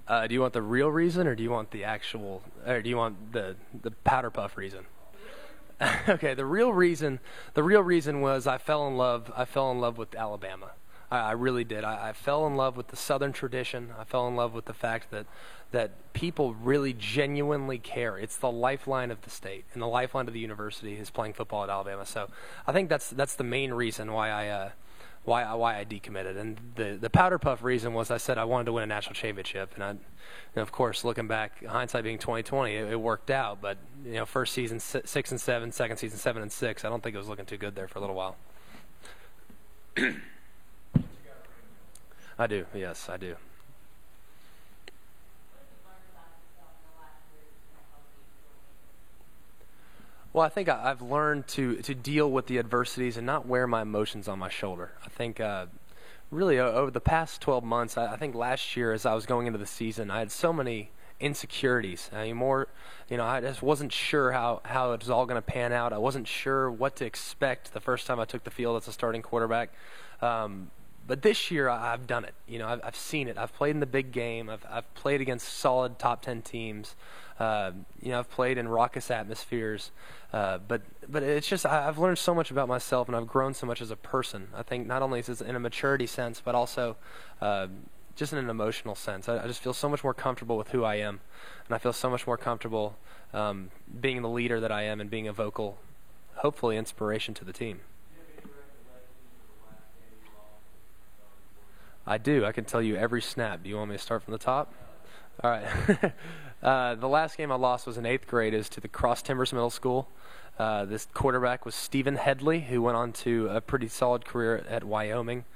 Do you want the real reason, or do you want the actual, or do you want the powder puff reason? Okay, the real reason was I fell in love. I fell in love with Alabama. I really did. I fell in love with the Southern tradition. I fell in love with the fact that people really genuinely care. It's the lifeline of the state, and the lifeline of the university is playing football at Alabama. So I think that's the main reason why I decommitted. And the powder puff reason was I said I wanted to win a national championship, and of course, looking back, hindsight being 2020, it worked out. But first season 6-7, second season 7-6. I don't think it was looking too good there for a little while. I do. Yes, I do. Well, I think I've learned to deal with the adversities and not wear my emotions on my shoulder. I think really over the past 12 months, I think last year as I was going into the season, I had so many insecurities. I just wasn't sure how it was all going to pan out. I wasn't sure what to expect the first time I took the field as a starting quarterback. But this year I've done it. I've seen it. I've played in the big game. I've played against solid top 10 teams. I've played in raucous atmospheres. But it's just I've learned so much about myself, and I've grown so much as a person. I think not only is it in a maturity sense, but also just in an emotional sense. I just feel so much more comfortable with who I am, and I feel so much more comfortable being the leader that I am and being a vocal, hopefully, inspiration to the team. I do. I can tell you every snap. Do you want me to start from the top? All right. The last game I lost was in 8th grade. It was to the Cross Timbers Middle School. This quarterback was Stephen Headley, who went on to a pretty solid career at Wyoming.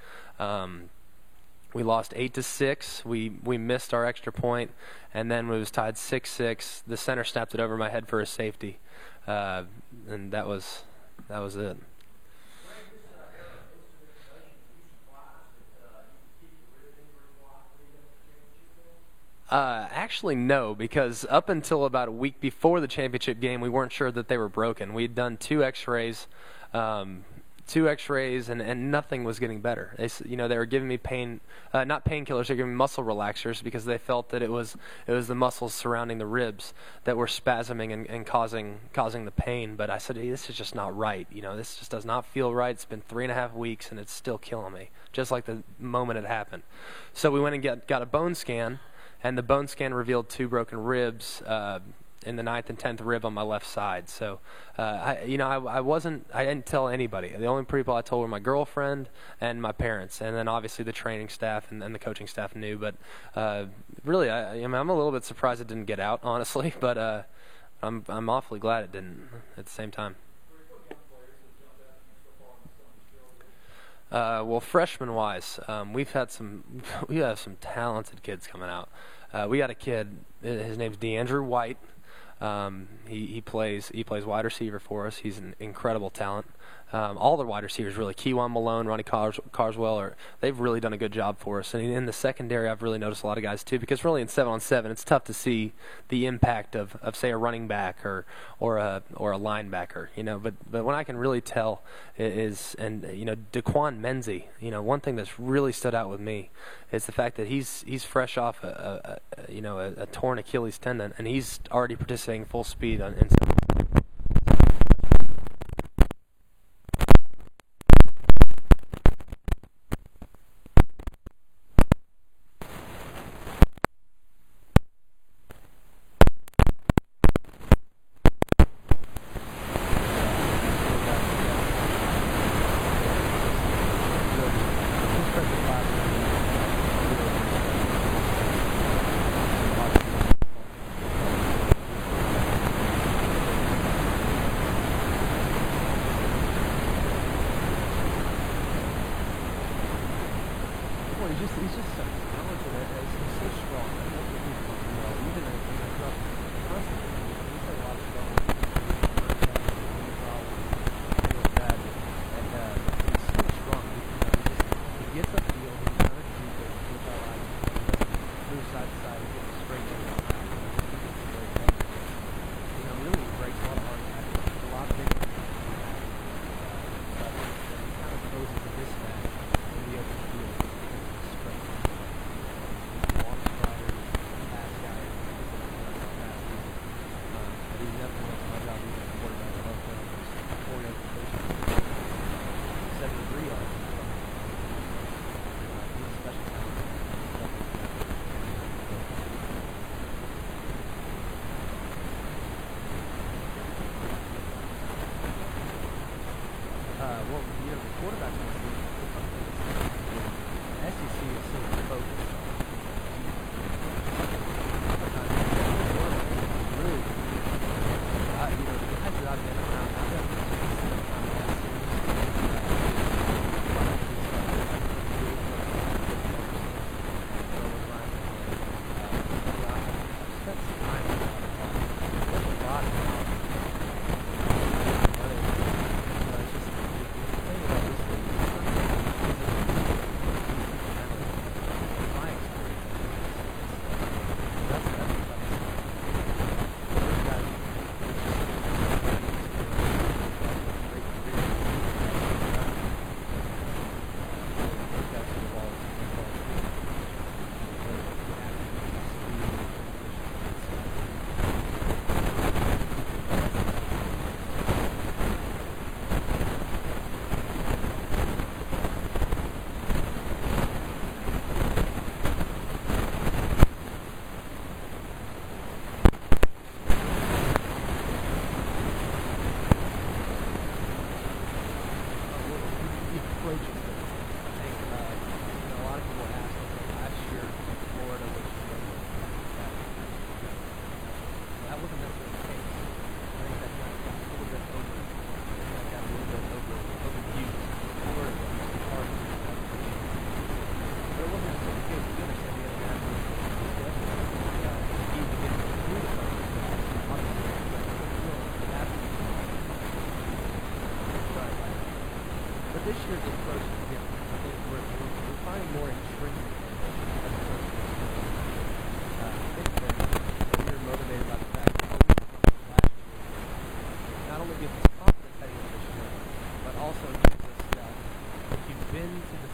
We lost 8-6. We missed our extra point, and then we was tied 6-6. The center snapped it over my head for a safety, and that was it. Actually, no, because up until about a week before the championship game, we weren't sure that they were broken. We had done two X-rays, and nothing was getting better. They were giving me pain, not painkillers. They were giving me muscle relaxers because they felt that it was the muscles surrounding the ribs that were spasming and causing the pain. But I said, hey, this is just not right. This just does not feel right. It's been 3.5 weeks, and it's still killing me, just like the moment it happened. So we went and got a bone scan. And the bone scan revealed 2 broken ribs in the 9th and 10th rib on my left side. So, I didn't tell anybody. The only people I told were my girlfriend and my parents, and then obviously the training staff and the coaching staff knew. But really, I'm a little bit surprised it didn't get out, honestly. But I'm awfully glad it didn't at the same time. Well, freshman-wise, we have some talented kids coming out. We got a kid. His name's DeAndrew White. He plays wide receiver for us. He's an incredible talent. All the wide receivers, really. Keywan Malone, Ronnie Carswell, they've really done a good job for us. And in the secondary, I've really noticed a lot of guys, too, because really in 7-on-7, it's tough to see the impact of say, a running back or a linebacker, But when I can really tell Daquan Menzie, one thing that's really stood out with me is the fact that he's fresh off a torn Achilles tendon, and he's already participating full speed in he's just so talented. He's so strong. I don't think he's even in a rough he's had a lot of struggle. He's so strong. He gets up the field, he's kind of stupid with our eyes. He moves side to side and gets straight in. Really breaks a lot of hard tackles. There's a lot of things. But he kind of poses a mismatch in the open field. Long strider,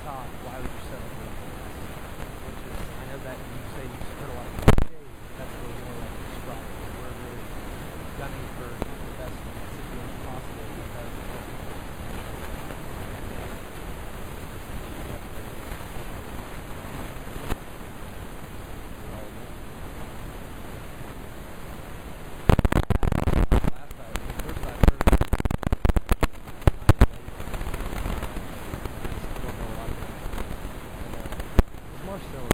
top, why would you settle for the less? Which is, I know that you say you heard a lot of cliches, but that's really more like describe it. We're really gunning for the best situation possible because Marcel